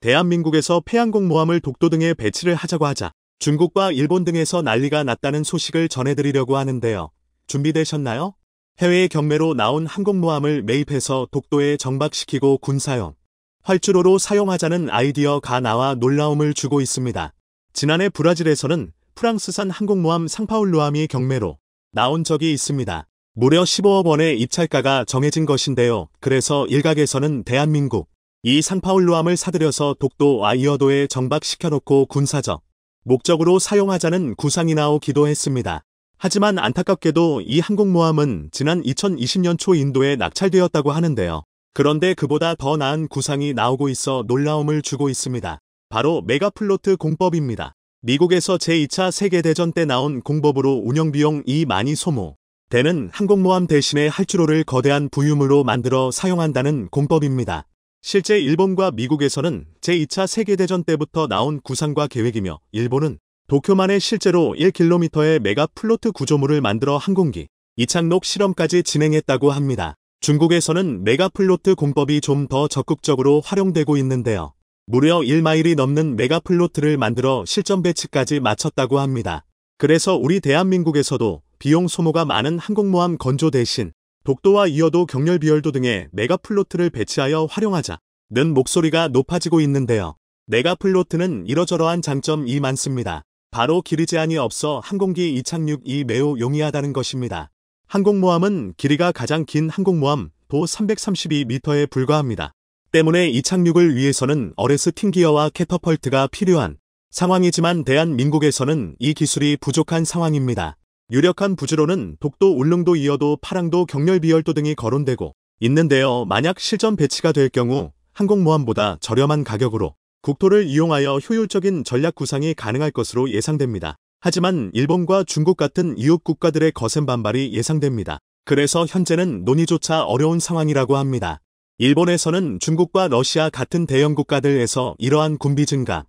대한민국에서 폐항공모함을 독도 등에 배치를 하자고 하자 중국과 일본 등에서 난리가 났다는 소식을 전해드리려고 하는데요. 준비되셨나요? 해외 경매로 나온 항공모함을 매입해서 독도에 정박시키고 군사용, 활주로로 사용하자는 아이디어가 나와 놀라움을 주고 있습니다. 지난해 브라질에서는 프랑스산 항공모함 상파울루함이 경매로 나온 적이 있습니다. 무려 15억 원의 입찰가가 정해진 것인데요. 그래서 일각에서는 대한민국 이 상파울루함을 사들여서 독도 아이어도에 정박시켜놓고 군사적 목적으로 사용하자는 구상이 나오기도 했습니다. 하지만 안타깝게도 이 항공모함은 지난 2020년 초 인도에 낙찰되었다고 하는데요. 그런데 그보다 더 나은 구상이 나오고 있어 놀라움을 주고 있습니다. 바로 메가플로트 공법입니다. 미국에서 제2차 세계대전 때 나온 공법으로 운영비용이 많이 소모되는 항공모함 대신에 활주로를 거대한 부유물로 만들어 사용한다는 공법입니다. 실제 일본과 미국에서는 제2차 세계대전 때부터 나온 구상과 계획이며 일본은 도쿄만에 실제로 1km의 메가플로트 구조물을 만들어 항공기 이착륙 실험까지 진행했다고 합니다. 중국에서는 메가플로트 공법이 좀 더 적극적으로 활용되고 있는데요. 무려 1마일이 넘는 메가플로트를 만들어 실전 배치까지 마쳤다고 합니다. 그래서 우리 대한민국에서도 비용 소모가 많은 항공모함 건조 대신 독도와 이어도 경렬비열도 등의 메가플로트를 배치하여 활용하자는 목소리가 높아지고 있는데요. 메가플로트는 이러저러한 장점이 많습니다. 바로 길이 제한이 없어 항공기 이착륙이 매우 용이하다는 것입니다. 항공모함은 길이가 가장 긴 항공모함 도 332m에 불과합니다. 때문에 이착륙을 위해서는 어레스팅 기어와 캐터펄트가 필요한 상황이지만 대한민국에서는 이 기술이 부족한 상황입니다. 유력한 부지로는 독도, 울릉도, 이어도, 파랑도, 경렬비열도 등이 거론되고 있는데요. 만약 실전 배치가 될 경우 항공모함보다 저렴한 가격으로 국토를 이용하여 효율적인 전략 구상이 가능할 것으로 예상됩니다. 하지만 일본과 중국 같은 이웃 국가들의 거센 반발이 예상됩니다. 그래서 현재는 논의조차 어려운 상황이라고 합니다. 일본에서는 중국과 러시아 같은 대형 국가들에서 이러한 군비 증가를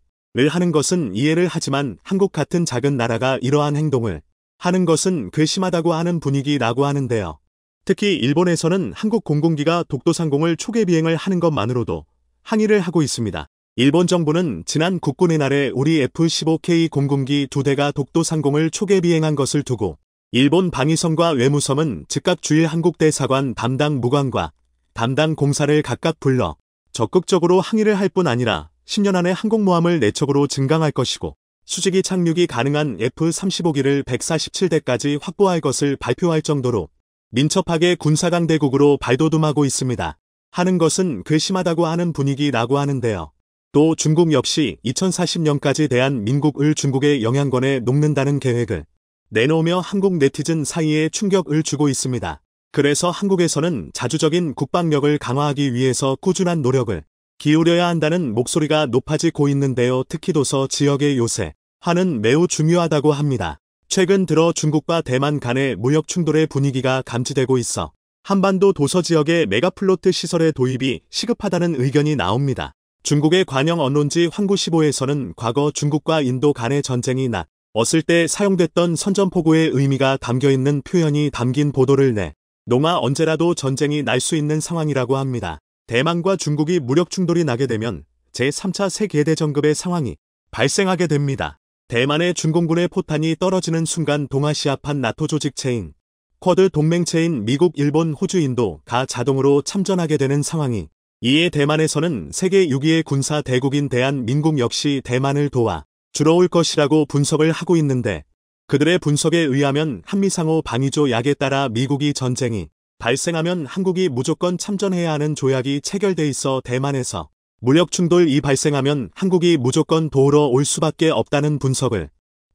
하는 것은 이해를 하지만 한국 같은 작은 나라가 이러한 행동을 하는 것은 괘씸하다고 하는 분위기라고 하는데요. 특히 일본에서는 한국 공군기가 독도 상공을 초계 비행을 하는 것만으로도 항의를 하고 있습니다. 일본 정부는 지난 국군의 날에 우리 F-15K 공군기 2대가 독도 상공을 초계 비행한 것을 두고 일본 방위성과 외무성은 즉각 주일 한국대사관 담당 무관과 담당 공사를 각각 불러 적극적으로 항의를 할 뿐 아니라 10년 안에 항공모함을 4척으로 증강할 것이고 수직이 착륙이 가능한 F-35기를 147대까지 확보할 것을 발표할 정도로 민첩하게 군사강대국으로 발돋움하고 있습니다. 하는 것은 괘씸하다고 하는 분위기라고 하는데요. 또 중국 역시 2040년까지 대한민국을 중국의 영향권에 녹는다는 계획을 내놓으며 한국 네티즌 사이에 충격을 주고 있습니다. 그래서 한국에서는 자주적인 국방력을 강화하기 위해서 꾸준한 노력을 기울여야 한다는 목소리가 높아지고 있는데요. 특히 도서 지역의 요새화는 매우 중요하다고 합니다. 최근 들어 중국과 대만 간의 무역 충돌의 분위기가 감지되고 있어 한반도 도서 지역의 메가플로트 시설의 도입이 시급하다는 의견이 나옵니다. 중국의 관영 언론지 황구15에서는 과거 중국과 인도 간의 전쟁이 났을 때 사용됐던 선전포고의 의미가 담겨있는 표현이 담긴 보도를 내놓아 언제라도 전쟁이 날 수 있는 상황이라고 합니다. 대만과 중국이 무력 충돌이 나게 되면 제3차 세계대전급의 상황이 발생하게 됩니다. 대만의 중공군의 포탄이 떨어지는 순간 동아시아판 나토 조직체인 쿼드 동맹체인 미국, 일본, 호주, 인도가 자동으로 참전하게 되는 상황이 이에 대만에서는 세계 6위의 군사 대국인 대한민국 역시 대만을 도와 주러 올 것이라고 분석을 하고 있는데 그들의 분석에 의하면 한미상호 방위조 약에 따라 미국이 전쟁이 발생하면 한국이 무조건 참전해야 하는 조약이 체결돼 있어 대만에서 무력 충돌이 발생하면 한국이 무조건 도우러 올 수밖에 없다는 분석을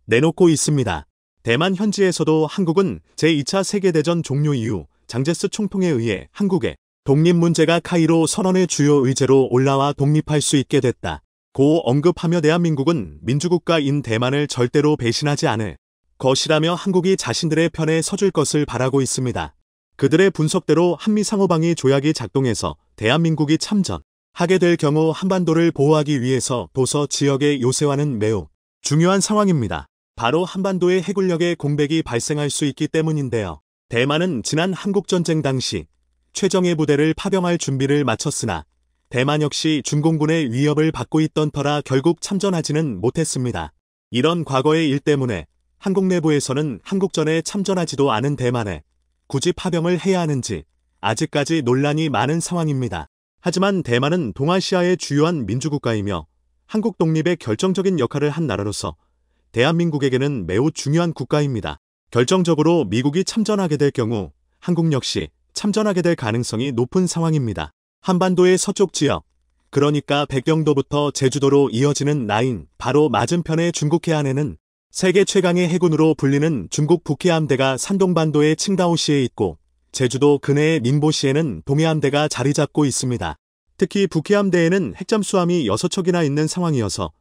내놓고 있습니다. 대만 현지에서도 한국은 제2차 세계대전 종료 이후 장제스 총통에 의해 한국의 독립 문제가 카이로 선언의 주요 의제로 올라와 독립할 수 있게 됐다고 언급하며 대한민국은 민주국가인 대만을 절대로 배신하지 않을 것이라며 한국이 자신들의 편에 서줄 것을 바라고 있습니다. 그들의 분석대로 한미상호방위 조약이 작동해서 대한민국이 참전하게 될 경우 한반도를 보호하기 위해서 도서 지역의 요새화는 매우 중요한 상황입니다. 바로 한반도의 해군력의 공백이 발생할 수 있기 때문인데요. 대만은 지난 한국전쟁 당시 최정예 부대를 파병할 준비를 마쳤으나 대만 역시 중공군의 위협을 받고 있던 터라 결국 참전하지는 못했습니다. 이런 과거의 일 때문에 한국 내부에서는 한국전에 참전하지도 않은 대만에 굳이 파병을 해야 하는지 아직까지 논란이 많은 상황입니다. 하지만 대만은 동아시아의 주요한 민주국가이며 한국 독립에 결정적인 역할을 한 나라로서 대한민국에게는 매우 중요한 국가입니다. 결정적으로 미국이 참전하게 될 경우 한국 역시 참전하게 될 가능성이 높은 상황입니다. 한반도의 서쪽 지역, 그러니까 백경도부터 제주도로 이어지는 라인 바로 맞은편의 중국 해안에는 세계 최강의 해군으로 불리는 중국 북해함대가 산동반도의 칭다오시에 있고 제주도 근해의寧波시에는 동해함대가 자리 잡고 있습니다. 특히 북해함대에는 핵잠수함이 6척이나 있는 상황이어서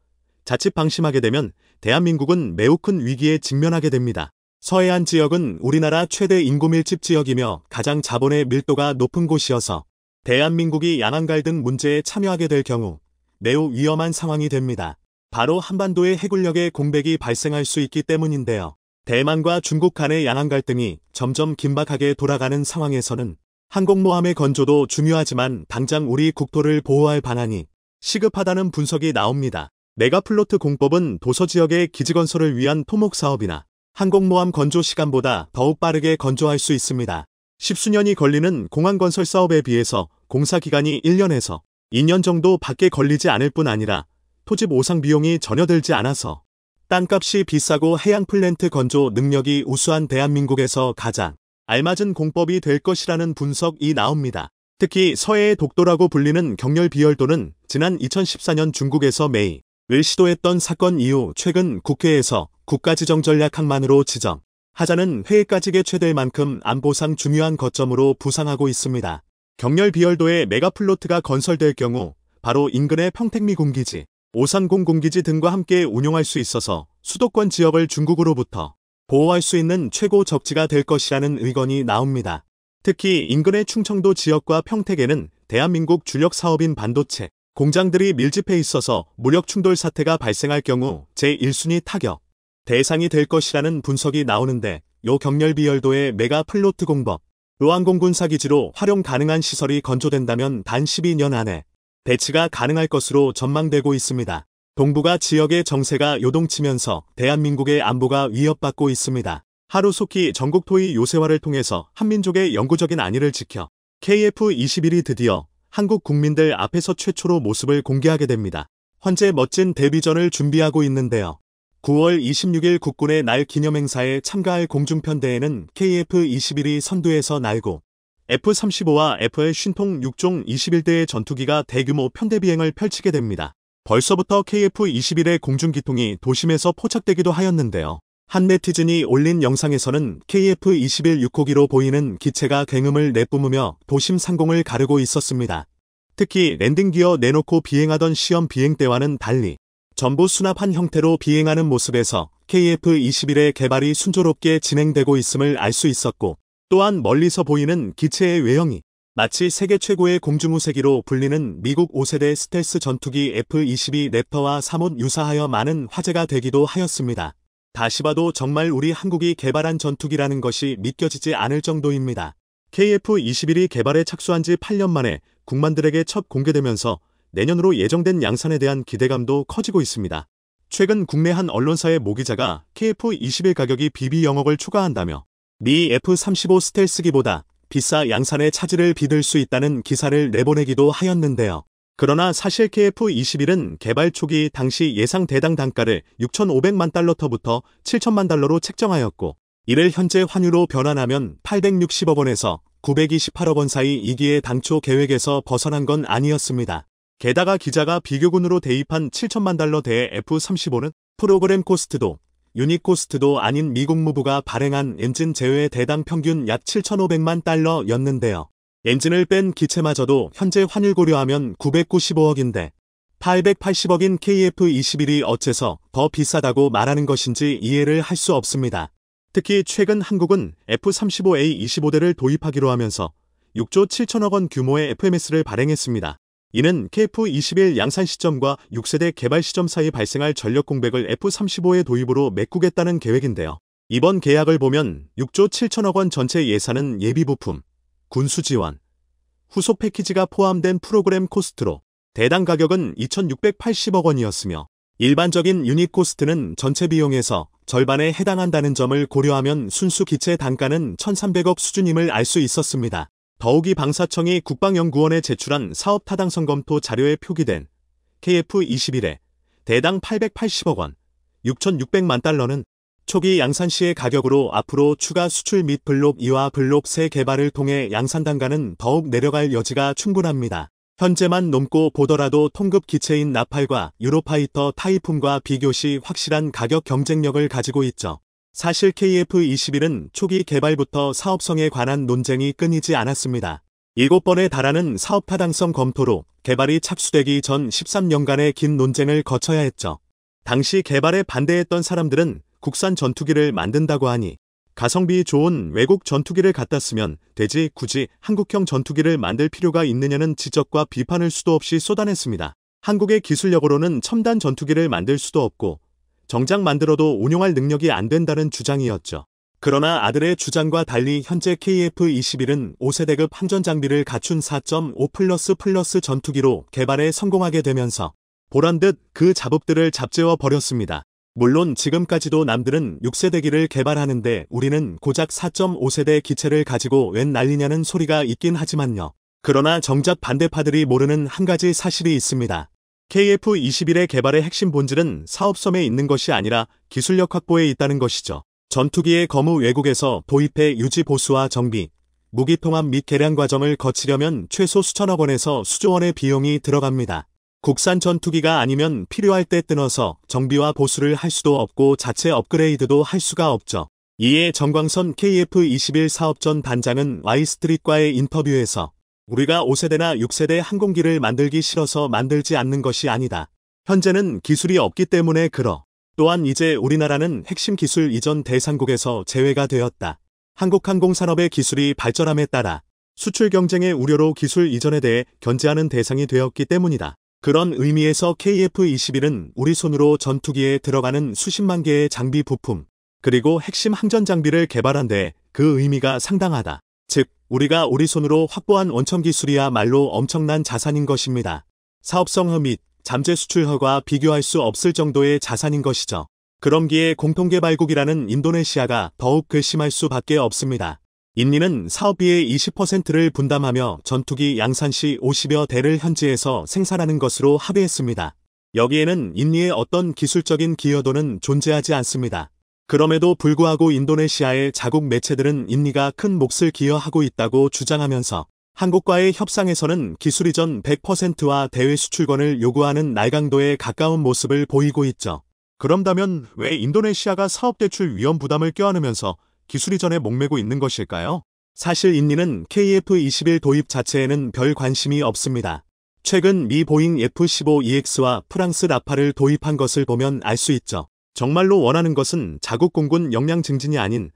자칫 방심하게 되면 대한민국은 매우 큰 위기에 직면하게 됩니다. 서해안 지역은 우리나라 최대 인구 밀집 지역이며 가장 자본의 밀도가 높은 곳이어서 대한민국이 양안갈 등 문제에 참여하게 될 경우 매우 위험한 상황이 됩니다. 바로 한반도의 해군력의 공백이 발생할 수 있기 때문인데요. 대만과 중국 간의 양안 갈등이 점점 긴박하게 돌아가는 상황에서는 항공모함의 건조도 중요하지만 당장 우리 국토를 보호할 방안이 시급하다는 분석이 나옵니다. 메가플로트 공법은 도서지역의 기지건설을 위한 토목사업이나 항공모함 건조 시간보다 더욱 빠르게 건조할 수 있습니다. 십수년이 걸리는 공항건설 사업에 비해서 공사기간이 1년에서 2년 정도 밖에 걸리지 않을 뿐 아니라 토지 보상 비용이 전혀 들지 않아서 땅값이 비싸고 해양 플랜트 건조 능력이 우수한 대한민국에서 가장 알맞은 공법이 될 것이라는 분석이 나옵니다. 특히 서해의 독도라고 불리는 경렬 비열도는 지난 2014년 중국에서 매입을 시도했던 사건 이후 최근 국회에서 국가지정전략항만으로 지정하자는 회의까지 개최될 만큼 안보상 중요한 거점으로 부상하고 있습니다. 경렬 비열도에 메가플로트가 건설될 경우 바로 인근의 평택미 공기지, 오산공 공기지 등과 함께 운용할 수 있어서 수도권 지역을 중국으로부터 보호할 수 있는 최고 적지가 될 것이라는 의견이 나옵니다. 특히 인근의 충청도 지역과 평택에는 대한민국 주력 사업인 반도체 공장들이 밀집해 있어서 무력 충돌 사태가 발생할 경우 제1순위 타격 대상이 될 것이라는 분석이 나오는데 요 경렬 비열도의 메가플로트 공법, 의왕공 군사기지로 활용 가능한 시설이 건조된다면 단 12년 안에 배치가 가능할 것으로 전망되고 있습니다. 동북아 지역의 정세가 요동치면서 대한민국의 안보가 위협받고 있습니다. 하루속히 전국 토의 요새화를 통해서 한민족의 영구적인 안위를 지켜 KF-21이 드디어 한국 국민들 앞에서 최초로 모습을 공개하게 됩니다. 현재 멋진 데뷔전을 준비하고 있는데요. 9월 26일 국군의 날 기념행사에 참가할 공중편대에는 KF-21이 선두에서 날고 F-35와 F-50통 6종 21대의 전투기가 대규모 편대 비행을 펼치게 됩니다. 벌써부터 KF-21의 공중기통이 도심에서 포착되기도 하였는데요. 한 네티즌이 올린 영상에서는 KF-21 6호기로 보이는 기체가 굉음을 내뿜으며 도심 상공을 가르고 있었습니다. 특히 랜딩기어 내놓고 비행하던 시험 비행대와는 달리 전부 수납한 형태로 비행하는 모습에서 KF-21의 개발이 순조롭게 진행되고 있음을 알 수 있었고, 또한 멀리서 보이는 기체의 외형이 마치 세계 최고의 공중우세기로 불리는 미국 5세대 스텔스 전투기 F-22 랩터와 사뭇 유사하여 많은 화제가 되기도 하였습니다. 다시 봐도 정말 우리 한국이 개발한 전투기라는 것이 믿겨지지 않을 정도입니다. KF-21이 개발에 착수한 지 8년 만에 국민들에게 첫 공개되면서 내년으로 예정된 양산에 대한 기대감도 커지고 있습니다. 최근 국내 한 언론사의 모기자가 KF-21 가격이 BB 영억을 초과한다며 미 F-35 스텔스기보다 비싸 양산의 차질을 빚을 수 있다는 기사를 내보내기도 하였는데요. 그러나 사실 KF-21은 개발 초기 당시 예상 대당 단가를 6,500만 달러터부터 7천만 달러로 책정하였고, 이를 현재 환율로 변환하면 860억 원에서 928억 원 사이이기에 당초 계획에서 벗어난 건 아니었습니다. 게다가 기자가 비교군으로 대입한 7천만 달러대의 F-35는 프로그램 코스트도 유닛 코스트도 아닌 미 국무부가 발행한 엔진 제외 대당 평균 약 7,500만 달러였는데요. 엔진을 뺀 기체마저도 현재 환율 고려하면 995억인데 880억인 KF-21이 어째서 더 비싸다고 말하는 것인지 이해를 할 수 없습니다. 특히 최근 한국은 F-35A25대를 도입하기로 하면서 6조 7천억 원 규모의 FMS를 발행했습니다. 이는 KF-21 양산 시점과 6세대 개발 시점 사이 발생할 전력 공백을 F-35의 도입으로 메꾸겠다는 계획인데요. 이번 계약을 보면 6조 7천억 원 전체 예산은 예비 부품, 군수 지원, 후속 패키지가 포함된 프로그램 코스트로 대당 가격은 2,680억 원이었으며 일반적인 유닛 코스트는 전체 비용에서 절반에 해당한다는 점을 고려하면 순수 기체 단가는 1,300억 수준임을 알 수 있었습니다. 더욱이 방사청이 국방연구원에 제출한 사업 타당성 검토 자료에 표기된 KF-21에 대당 880억 원, 6,600만 달러는 초기 양산시의 가격으로 앞으로 추가 수출 및 블록 2와 블록 3 개발을 통해 양산 단가는 더욱 내려갈 여지가 충분합니다. 현재만 넘고 보더라도 통급 기체인 나팔과 유로파이터 타이푼과 비교시 확실한 가격 경쟁력을 가지고 있죠. 사실 KF-21은 초기 개발부터 사업성에 관한 논쟁이 끊이지 않았습니다. 7번에 달하는 사업 타당성 검토로 개발이 착수되기 전 13년간의 긴 논쟁을 거쳐야 했죠. 당시 개발에 반대했던 사람들은 국산 전투기를 만든다고 하니 가성비 좋은 외국 전투기를 갖다 쓰면 되지 굳이 한국형 전투기를 만들 필요가 있느냐는 지적과 비판을 수도 없이 쏟아냈습니다. 한국의 기술력으로는 첨단 전투기를 만들 수도 없고 정작 만들어도 운용할 능력이 안 된다는 주장이었죠. 그러나 아들의 주장과 달리 현재 KF-21은 5세대급 항전 장비를 갖춘 4.5++ 전투기로 개발에 성공하게 되면서 보란듯 그 자부들을 잡재워 버렸습니다. 물론 지금까지도 남들은 6세대기를 개발하는데 우리는 고작 4.5세대 기체를 가지고 웬 난리냐는 소리가 있긴 하지만요. 그러나 정작 반대파들이 모르는 한 가지 사실이 있습니다. KF-21의 개발의 핵심 본질은 사업섬에 있는 것이 아니라 기술력 확보에 있다는 것이죠. 전투기의 거무 외국에서 도입해 유지 보수와 정비, 무기 통합 및 개량 과정을 거치려면 최소 수천억 원에서 수조 원의 비용이 들어갑니다. 국산 전투기가 아니면 필요할 때 끊어서 정비와 보수를 할 수도 없고 자체 업그레이드도 할 수가 없죠. 이에 정광선 KF-21 사업전 단장은 Y스트릿과의 인터뷰에서 우리가 5세대나 6세대 항공기를 만들기 싫어서 만들지 않는 것이 아니다. 현재는 기술이 없기 때문에 그러. 또한 이제 우리나라는 핵심 기술 이전 대상국에서 제외가 되었다. 한국 항공산업의 기술이 발전함에 따라 수출 경쟁의 우려로 기술 이전에 대해 견제하는 대상이 되었기 때문이다. 그런 의미에서 KF-21은 우리 손으로 전투기에 들어가는 수십만 개의 장비 부품, 그리고 핵심 항전 장비를 개발한 데 그 의미가 상당하다. 즉, 우리가 우리 손으로 확보한 원천 기술이야말로 엄청난 자산인 것입니다. 사업성허 및 잠재 수출허가 비교할 수 없을 정도의 자산인 것이죠. 그럼기에 공통개발국이라는 인도네시아가 더욱 괘씸할 수밖에 없습니다. 인니는 사업비의 20%를 분담하며 전투기 양산 시 50여 대를 현지에서 생산하는 것으로 합의했습니다. 여기에는 인니의 어떤 기술적인 기여도는 존재하지 않습니다. 그럼에도 불구하고 인도네시아의 자국 매체들은 인니가 큰 몫을 기여하고 있다고 주장하면서 한국과의 협상에서는 기술 이전 100%와 대외 수출권을 요구하는 날강도에 가까운 모습을 보이고 있죠. 그런다면 왜 인도네시아가 사업대출 위험 부담을 껴안으면서 기술 이전에 목매고 있는 것일까요? 사실 인니는 KF-21 도입 자체에는 별 관심이 없습니다. 최근 미 보잉 F-15EX와 프랑스 라팔을 도입한 것을 보면 알 수 있죠. 정말로 원하는 것은 자국 공군 역량 증진이 아닌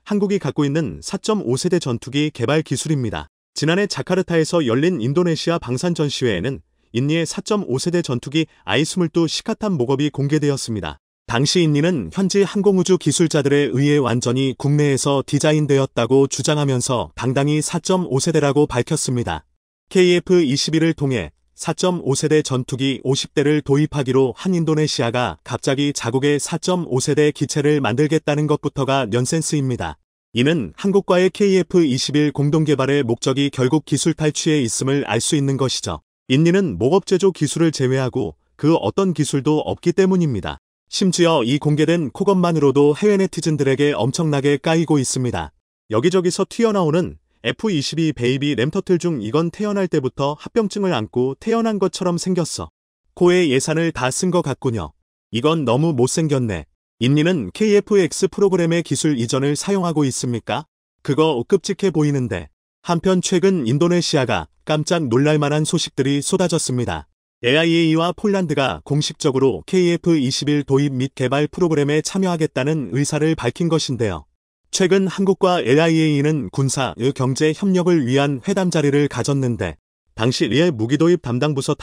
한국이 갖고 있는 4.5세대 전투기 개발 기술입니다. 지난해 자카르타에서 열린 인도네시아 방산 전시회에는 인니의 4.5세대 전투기 I-22 시카탄 목업이 공개되었습니다. 당시 인니는 현지 항공우주 기술자들에 의해 완전히 국내에서 디자인되었다고 주장하면서 당당히 4.5세대라고 밝혔습니다. KF-21을 통해 4.5세대 전투기 50대를 도입하기로 한 인도네시아가 갑자기 자국의 4.5세대 기체를 만들겠다는 것부터가 넌센스입니다. 이는 한국과의 KF-21 공동개발의 목적이 결국 기술 탈취에 있음을 알 수 있는 것이죠. 인니는 목업 제조 기술을 제외하고 그 어떤 기술도 없기 때문입니다. 심지어 이 공개된 콕업만으로도 해외 네티즌들에게 엄청나게 까이고 있습니다. 여기저기서 튀어나오는 F-22 베이비 램터틀 중 이건 태어날 때부터 합병증을 안고 태어난 것처럼 생겼어. 코에 예산을 다 쓴 것 같군요. 이건 너무 못생겼네. 인니는 KF-X 프로그램의 기술 이전을 사용하고 있습니까? 그거 끔찍해 보이는데. 한편 최근 인도네시아가 깜짝 놀랄만한 소식들이 쏟아졌습니다. AIA와 폴란드가 공식적으로 KF-21 도입 및 개발 프로그램에 참여하겠다는 의사를 밝힌 것인데요. 최근 한국과 AIA는 군사, 경제 협력을 위한 회담 자리를 가졌는데 당시 리에 무기도입 담당부서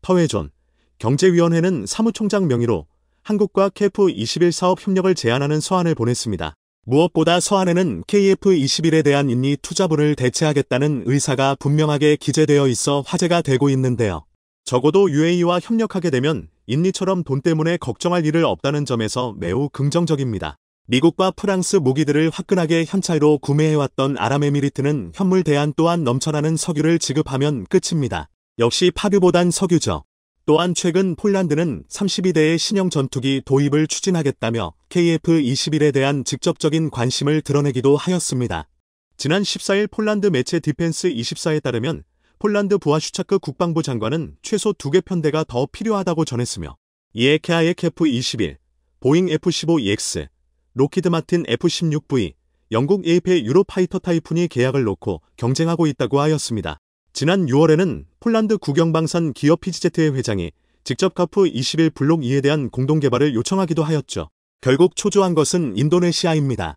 터웨존 경제위원회는 사무총장 명의로 한국과 KF-21 사업 협력을 제안하는 서한을 보냈습니다. 무엇보다 서한에는 KF-21에 대한 인니 투자분을 대체하겠다는 의사가 분명하게 기재되어 있어 화제가 되고 있는데요. 적어도 UAE와 협력하게 되면 인리처럼 돈 때문에 걱정할 일을 없다는 점에서 매우 긍정적입니다. 미국과 프랑스 무기들을 화끈하게 현찰로 구매해왔던 아랍에미리트는 현물 대안 또한 넘쳐나는 석유를 지급하면 끝입니다. 역시 파류보단 석유죠. 또한 최근 폴란드는 32대의 신형 전투기 도입을 추진하겠다며 KF-21에 대한 직접적인 관심을 드러내기도 하였습니다. 지난 14일 폴란드 매체 디펜스 24에 따르면 폴란드 부하슈차크 국방부 장관은 최소 2개 편대가 더 필요하다고 전했으며 이에 KF F-21, 보잉 F-15EX, 로키드 마틴 F-16V, 영국 에이페 유로파이터 타이푼이 계약을 놓고 경쟁하고 있다고 하였습니다. 지난 6월에는 폴란드 국영방산 기업 PGZ의 회장이 직접 KF-21 블록 2에 대한 공동개발을 요청하기도 하였죠. 결국 초조한 것은 인도네시아입니다.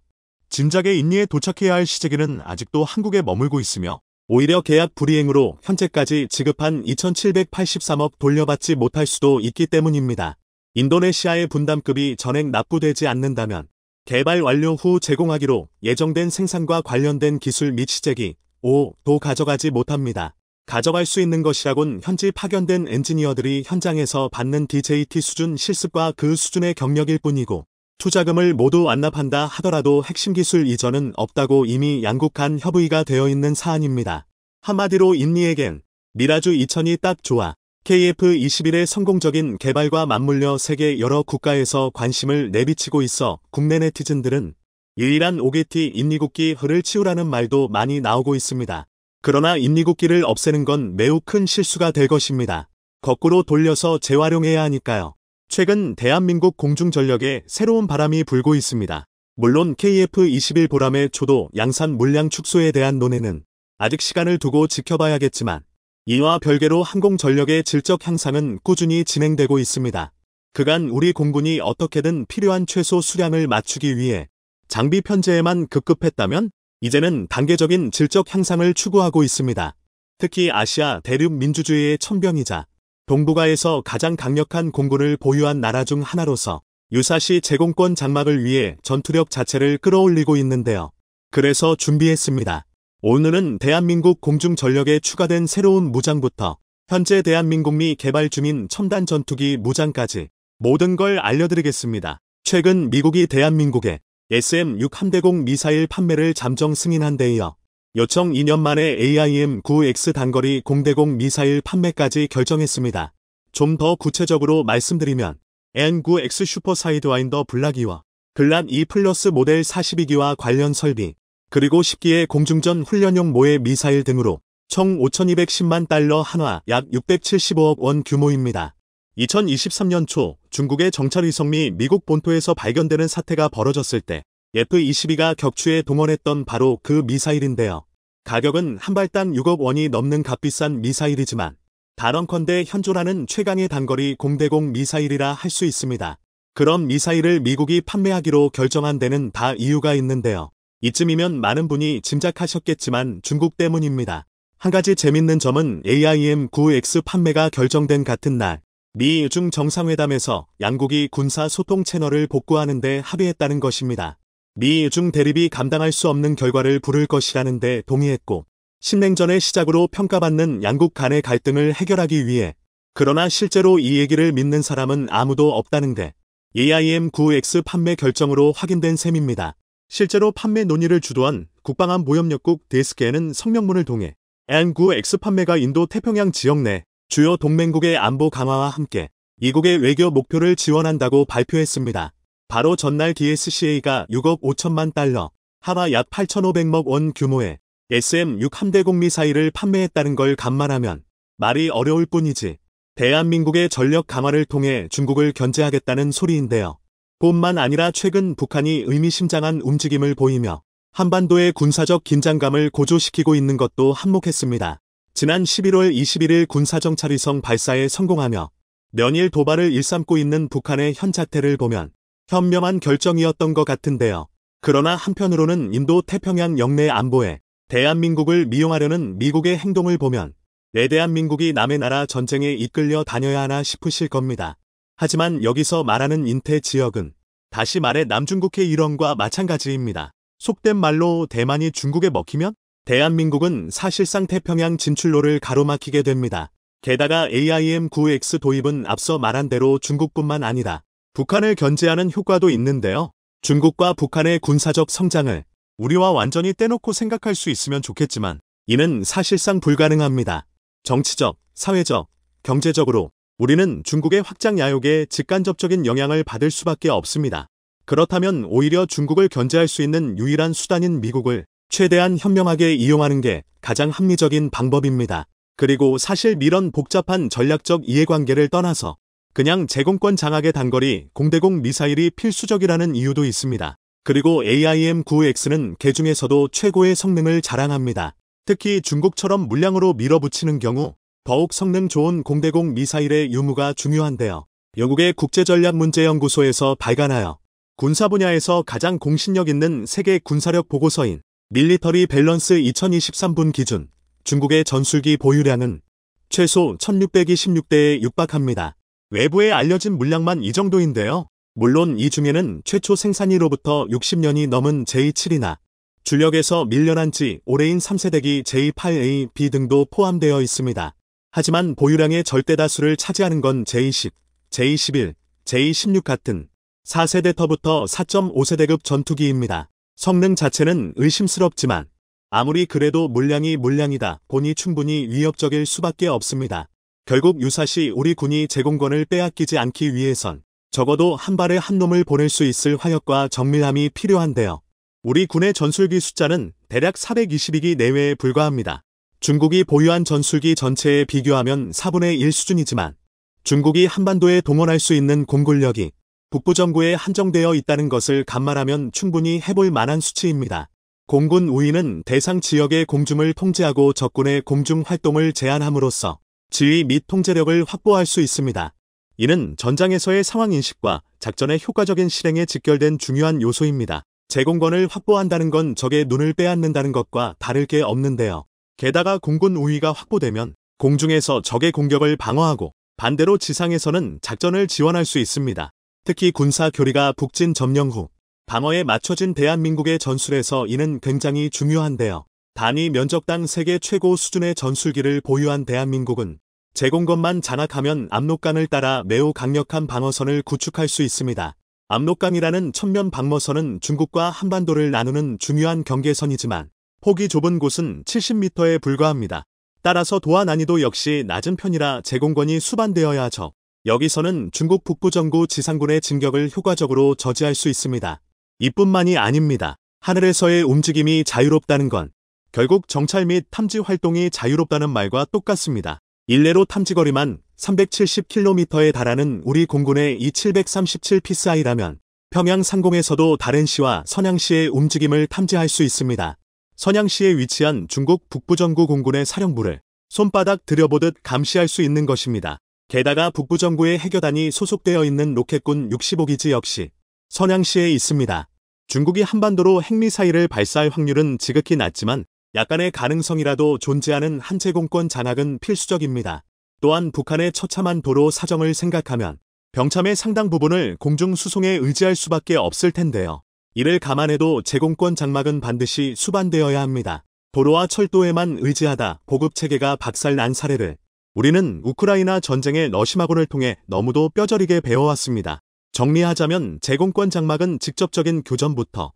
진작에 인리에 도착해야 할 시제기는 아직도 한국에 머물고 있으며 오히려 계약 불이행으로 현재까지 지급한 2,783억 돌려받지 못할 수도 있기 때문입니다. 인도네시아의 분담급이 전액 납부되지 않는다면 개발 완료 후 제공하기로 예정된 생산과 관련된 기술 및 시제기 5도 가져가지 못합니다. 가져갈 수 있는 것이라곤 현지 파견된 엔지니어들이 현장에서 받는 DJT 수준 실습과 그 수준의 경력일 뿐이고 투자금을 모두 완납한다 하더라도 핵심 기술 이전은 없다고 이미 양국 간 협의가 되어 있는 사안입니다. 한마디로 인리에겐 미라주 2000이 딱 좋아. KF-21의 성공적인 개발과 맞물려 세계 여러 국가에서 관심을 내비치고 있어 국내 네티즌들은 유일한 5개티 인리국기 흐를 치우라는 말도 많이 나오고 있습니다. 그러나 인리국기를 없애는 건 매우 큰 실수가 될 것입니다. 거꾸로 돌려서 재활용해야 하니까요. 최근 대한민국 공중전력에 새로운 바람이 불고 있습니다. 물론 KF-21 보람의 초도 양산 물량 축소에 대한 논의는 아직 시간을 두고 지켜봐야겠지만 이와 별개로 항공전력의 질적 향상은 꾸준히 진행되고 있습니다. 그간 우리 공군이 어떻게든 필요한 최소 수량을 맞추기 위해 장비 편제에만 급급했다면 이제는 단계적인 질적 향상을 추구하고 있습니다. 특히 아시아 대륙 민주주의의 천병이자 동북아에서 가장 강력한 공군을 보유한 나라 중 하나로서 유사시 제공권 장막을 위해 전투력 자체를 끌어올리고 있는데요. 그래서 준비했습니다. 오늘은 대한민국 공중전력에 추가된 새로운 무장부터 현재 대한민국 미 개발 중인 첨단 전투기 무장까지 모든 걸 알려드리겠습니다. 최근 미국이 대한민국에 SM-6 함대공 미사일 판매를 잠정 승인한 데 이어 요청 2년 만에 AIM-9X 단거리 공대공 미사일 판매까지 결정했습니다. 좀 더 구체적으로 말씀드리면 N9X 슈퍼 사이드와인더 블라기와 글랏 E 플러스 모델 42기와 관련 설비, 그리고 10기의 공중전 훈련용 모의 미사일 등으로 총 5,210만 달러 한화 약 675억 원 규모입니다. 2023년 초 중국의 정찰위성 미 미국 본토에서 발견되는 사태가 벌어졌을 때 F-22가 격추에 동원했던 바로 그 미사일인데요. 가격은 한 발당 6억 원이 넘는 값비싼 미사일이지만 단언컨대 현존하는 최강의 단거리 공대공 미사일이라 할 수 있습니다. 그런 미사일을 미국이 판매하기로 결정한 데는 다 이유가 있는데요. 이쯤이면 많은 분이 짐작하셨겠지만 중국 때문입니다. 한 가지 재밌는 점은 AIM-9X 판매가 결정된 같은 날 미-중 정상회담에서 양국이 군사 소통 채널을 복구하는 데 합의했다는 것입니다. 미-중 대립이 감당할 수 없는 결과를 부를 것이라는 데 동의했고 신냉전의 시작으로 평가받는 양국 간의 갈등을 해결하기 위해 그러나 실제로 이 얘기를 믿는 사람은 아무도 없다는 게 AIM-9X 판매 결정으로 확인된 셈입니다. 실제로 판매 논의를 주도한 국방안보협력국 데스크에는 성명문을 통해 N9X 판매가 인도 태평양 지역 내 주요 동맹국의 안보 강화와 함께 이국의 외교 목표를 지원한다고 발표했습니다. 바로 전날 DSCA가 6억 5천만 달러, 하나 약 8,500억 원 규모의 SM-6 함대공 미사일을 판매했다는 걸 감안하면 말이 어려울 뿐이지 대한민국의 전력 강화를 통해 중국을 견제하겠다는 소리인데요. 뿐만 아니라 최근 북한이 의미심장한 움직임을 보이며 한반도의 군사적 긴장감을 고조시키고 있는 것도 한몫했습니다. 지난 11월 21일 군사정찰위성 발사에 성공하며 면일 도발을 일삼고 있는 북한의 현 자태를 보면 현명한 결정이었던 것 같은데요. 그러나 한편으로는 인도 태평양 영내 안보에 대한민국을 미용하려는 미국의 행동을 보면 왜 대한민국이 남의 나라 전쟁에 이끌려 다녀야 하나 싶으실 겁니다. 하지만 여기서 말하는 인태 지역은 다시 말해 남중국해 일원과 마찬가지입니다. 속된 말로 대만이 중국에 먹히면 대한민국은 사실상 태평양 진출로를 가로막히게 됩니다. 게다가 AIM-9X 도입은 앞서 말한 대로 중국뿐만 아니라 북한을 견제하는 효과도 있는데요. 중국과 북한의 군사적 성장을 우리와 완전히 떼놓고 생각할 수 있으면 좋겠지만 이는 사실상 불가능합니다. 정치적, 사회적, 경제적으로 우리는 중국의 확장 야욕에 직간접적인 영향을 받을 수밖에 없습니다. 그렇다면 오히려 중국을 견제할 수 있는 유일한 수단인 미국을 최대한 현명하게 이용하는 게 가장 합리적인 방법입니다. 그리고 사실 이런 복잡한 전략적 이해관계를 떠나서 그냥 제공권 장악의 단거리 공대공 미사일이 필수적이라는 이유도 있습니다. 그리고 AIM-9X는 그 중에서도 최고의 성능을 자랑합니다. 특히 중국처럼 물량으로 밀어붙이는 경우 더욱 성능 좋은 공대공 미사일의 유무가 중요한데요. 영국의 국제전략문제연구소에서 발간하여 군사 분야에서 가장 공신력 있는 세계 군사력 보고서인 밀리터리 밸런스 2023분 기준 중국의 전술기 보유량은 최소 1626대에 육박합니다. 외부에 알려진 물량만 이 정도인데요. 물론 이 중에는 최초 생산일로부터 60년이 넘은 J7이나 주력에서 밀려난 지 오래인 3세대기 J8A, B 등도 포함되어 있습니다. 하지만 보유량의 절대 다수를 차지하는 건 J10, J11, J16 같은 4세대터부터 4.5세대급 전투기입니다. 성능 자체는 의심스럽지만 아무리 그래도 물량이 물량이다 보니 충분히 위협적일 수밖에 없습니다. 결국 유사시 우리 군이 제공권을 빼앗기지 않기 위해선 적어도 한 발에 한 놈을 보낼 수 있을 화력과 정밀함이 필요한데요. 우리 군의 전술기 숫자는 대략 422기 내외에 불과합니다. 중국이 보유한 전술기 전체에 비교하면 4분의 1 수준이지만 중국이 한반도에 동원할 수 있는 공군력이 북부정부에 한정되어 있다는 것을 감안하면 충분히 해볼 만한 수치입니다. 공군 우위는 대상 지역의 공중을 통제하고 적군의 공중 활동을 제한함으로써 지휘 및 통제력을 확보할 수 있습니다. 이는 전장에서의 상황 인식과 작전의 효과적인 실행에 직결된 중요한 요소입니다. 제공권을 확보한다는 건 적의 눈을 빼앗는다는 것과 다를 게 없는데요. 게다가 공군 우위가 확보되면 공중에서 적의 공격을 방어하고 반대로 지상에서는 작전을 지원할 수 있습니다. 특히 군사 교리가 북진 점령 후 방어에 맞춰진 대한민국의 전술에서 이는 굉장히 중요한데요. 단위 면적당 세계 최고 수준의 전술기를 보유한 대한민국은 제공권만 장악하면 압록강을 따라 매우 강력한 방어선을 구축할 수 있습니다. 압록강이라는 천면 방어선은 중국과 한반도를 나누는 중요한 경계선이지만 폭이 좁은 곳은 70m에 불과합니다. 따라서 도하 난이도 역시 낮은 편이라 제공권이 수반되어야 하죠. 여기서는 중국 북부정부 지상군의 진격을 효과적으로 저지할 수 있습니다. 이뿐만이 아닙니다. 하늘에서의 움직임이 자유롭다는 건 결국 정찰 및 탐지 활동이 자유롭다는 말과 똑같습니다. 일례로 탐지거리만 370km에 달하는 우리 공군의 E-737 PSI라면 평양 상공에서도 다른 시와 선양시의 움직임을 탐지할 수 있습니다. 선양시에 위치한 중국 북부정부 공군의 사령부를 손바닥 들여보듯 감시할 수 있는 것입니다. 게다가 북부정부의 해교단이 소속되어 있는 로켓군 65기지 역시 선양시에 있습니다. 중국이 한반도로 핵미사일을 발사할 확률은 지극히 낮지만 약간의 가능성이라도 존재하는 한 제공권 장악은 필수적입니다. 또한 북한의 처참한 도로 사정을 생각하면 병참의 상당 부분을 공중 수송에 의지할 수밖에 없을 텐데요. 이를 감안해도 제공권 장막은 반드시 수반되어야 합니다. 도로와 철도에만 의지하다 보급체계가 박살난 사례를 우리는 우크라이나 전쟁의 러시아군을 통해 너무도 뼈저리게 배워왔습니다. 정리하자면 제공권 장막은 직접적인 교전부터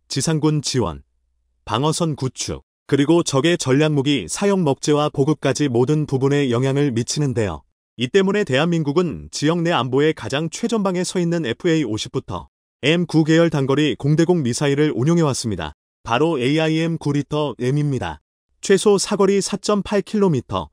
지상군 지원, 방어선 구축, 그리고 적의 전략무기 사용 먹재와 보급까지 모든 부분에 영향을 미치는데요. 이 때문에 대한민국은 지역 내 안보의 가장 최전방에 서 있는 FA-50부터 M9 계열 단거리 공대공 미사일을 운용해왔습니다. 바로 AIM-9M입니다. 최소 사거리 4.8km,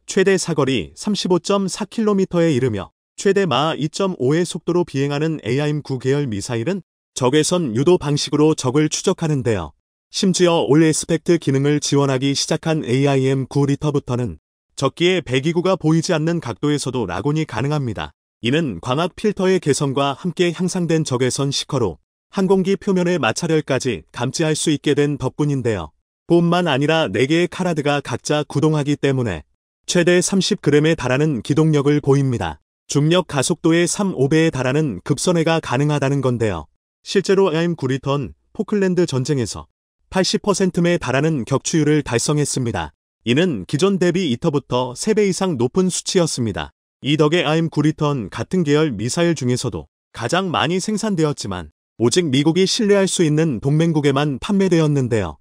최대 사거리 35.4km에 이르며 최대 마하 2.5의 속도로 비행하는 AIM-9 계열 미사일은 적외선 유도 방식으로 적을 추적하는데요. 심지어 올 에스펙트 기능을 지원하기 시작한 AIM-9부터는 적기에 배기구가 보이지 않는 각도에서도 라곤이 가능합니다. 이는 광학 필터의 개선과 함께 향상된 적외선 시커로 항공기 표면의 마찰열까지 감지할 수 있게 된 덕분인데요. 뿐만 아니라 4개의 카라드가 각자 구동하기 때문에 최대 30g에 달하는 기동력을 보입니다. 중력 가속도의 3~5배에 달하는 급선회가 가능하다는 건데요. 실제로 AIM-9는 포클랜드 전쟁에서 80%에 달하는 격추율을 달성했습니다. 이는 기존 대비 2터부터 3배 이상 높은 수치였습니다. 이 덕에 AIM-9 리턴 같은 계열 미사일 중에서도 가장 많이 생산되었지만 오직 미국이 신뢰할 수 있는 동맹국에만 판매되었는데요.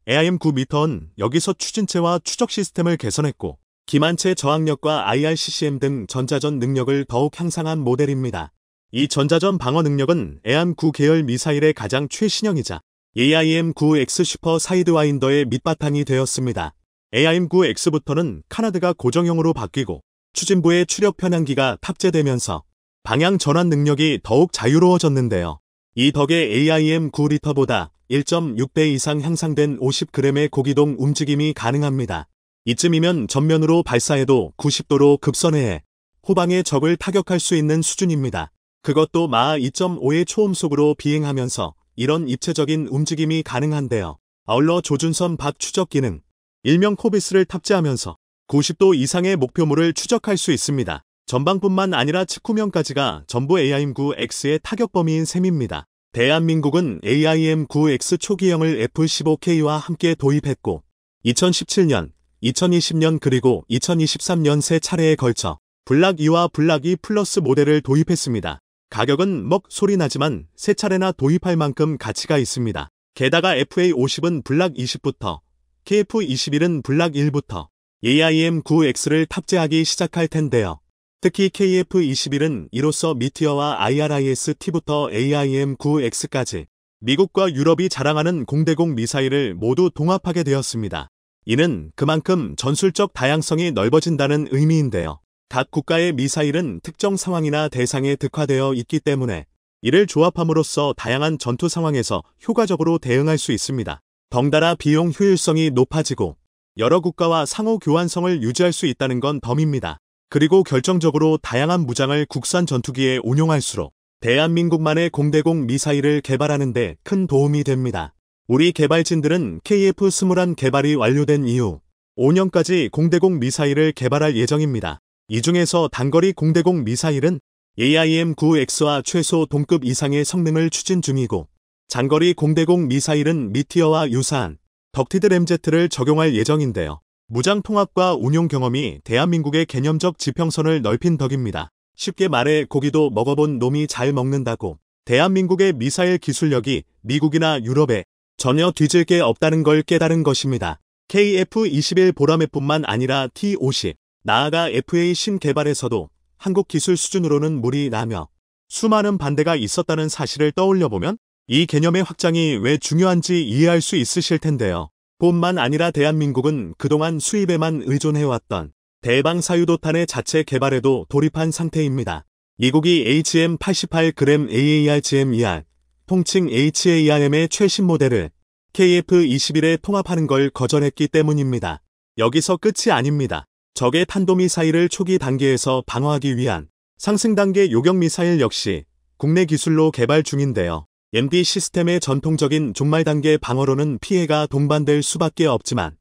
AIM-9 리턴 여기서 추진체와 추적 시스템을 개선했고 기만체 저항력과 IRCCM 등 전자전 능력을 더욱 향상한 모델입니다. 이 전자전 방어 능력은 AIM-9 계열 미사일의 가장 최신형이자 AIM-9X 슈퍼 사이드와인더의 밑바탕이 되었습니다. AIM-9X부터는 카나드가 고정형으로 바뀌고 추진부에 추력 편향기가 탑재되면서 방향 전환 능력이 더욱 자유로워졌는데요. 이 덕에 AIM-9 리터보다 1.6배 이상 향상된 50g의 고기동 움직임이 가능합니다. 이쯤이면 전면으로 발사해도 90도로 급선회해 후방의 적을 타격할 수 있는 수준입니다. 그것도 마하 2.5의 초음속으로 비행하면서 이런 입체적인 움직임이 가능한데요. 아울러 조준선 박 추적 기능, 일명 코비스를 탑재하면서 90도 이상의 목표물을 추적할 수 있습니다. 전방뿐만 아니라 측후면까지가 전부 AIM-9X의 타격 범위인 셈입니다. 대한민국은 AIM-9X 초기형을 F-15K와 함께 도입했고 2017년, 2020년 그리고 2023년 3차례에 걸쳐 블락 2와 블락 2 플러스 모델을 도입했습니다. 가격은 먹 소리 나지만 3차례나 도입할 만큼 가치가 있습니다. 게다가 FA-50은 블락 20부터 KF-21은 블락 1부터 AIM-9X를 탑재하기 시작할 텐데요. 특히 KF-21은 이로써 미티어와 IRIS-T부터 AIM-9X까지 미국과 유럽이 자랑하는 공대공 미사일을 모두 동합하게 되었습니다. 이는 그만큼 전술적 다양성이 넓어진다는 의미인데요. 각 국가의 미사일은 특정 상황이나 대상에 특화되어 있기 때문에 이를 조합함으로써 다양한 전투 상황에서 효과적으로 대응할 수 있습니다. 덩달아 비용 효율성이 높아지고 여러 국가와 상호 교환성을 유지할 수 있다는 건 덤입니다. 그리고 결정적으로 다양한 무장을 국산 전투기에 운용할수록 대한민국만의 공대공 미사일을 개발하는 데 큰 도움이 됩니다. 우리 개발진들은 KF-21 개발이 완료된 이후 5년까지 공대공 미사일을 개발할 예정입니다. 이 중에서 단거리 공대공 미사일은 AIM-9X와 최소 동급 이상의 성능을 추진 중이고 장거리 공대공 미사일은 미티어와 유사한 덕티드 램제트를 적용할 예정인데요. 무장 통합과 운용 경험이 대한민국의 개념적 지평선을 넓힌 덕입니다. 쉽게 말해 고기도 먹어본 놈이 잘 먹는다고 대한민국의 미사일 기술력이 미국이나 유럽에 전혀 뒤질 게 없다는 걸 깨달은 것입니다. KF-21 보라매뿐만 아니라 T-50, 나아가 FA-10 개발에서도 한국 기술 수준으로는 물이 나며 수많은 반대가 있었다는 사실을 떠올려보면 이 개념의 확장이 왜 중요한지 이해할 수 있으실 텐데요. 뿐만 아니라 대한민국은 그동안 수입에만 의존해왔던 대방 사유도탄의 자체 개발에도 돌입한 상태입니다. 미국이 HM88g AARGM-ER, 통칭 HARM의 최신 모델을 KF-21에 통합하는 걸 거절했기 때문입니다. 여기서 끝이 아닙니다. 적의 탄도미사일을 초기 단계에서 방어하기 위한 상승 단계 요격미사일 역시 국내 기술로 개발 중인데요. MD 시스템의 전통적인 종말 단계 방어로는 피해가 동반될 수밖에 없지만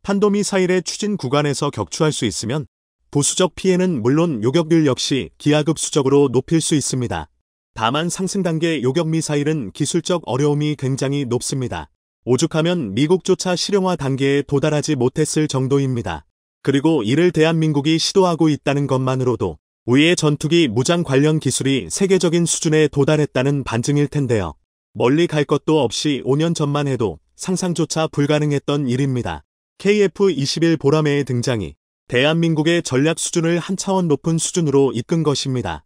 탄도미사일의 추진 구간에서 격추할 수 있으면 부수적 피해는 물론 요격률 역시 기하급수적으로 높일 수 있습니다. 다만 상승 단계 요격미사일은 기술적 어려움이 굉장히 높습니다. 오죽하면 미국조차 실용화 단계에 도달하지 못했을 정도입니다. 그리고 이를 대한민국이 시도하고 있다는 것만으로도 우리의 전투기 무장 관련 기술이 세계적인 수준에 도달했다는 반증일 텐데요. 멀리 갈 것도 없이 5년 전만 해도 상상조차 불가능했던 일입니다. KF-21 보라매의 등장이 대한민국의 전략 수준을 한 차원 높은 수준으로 이끈 것입니다.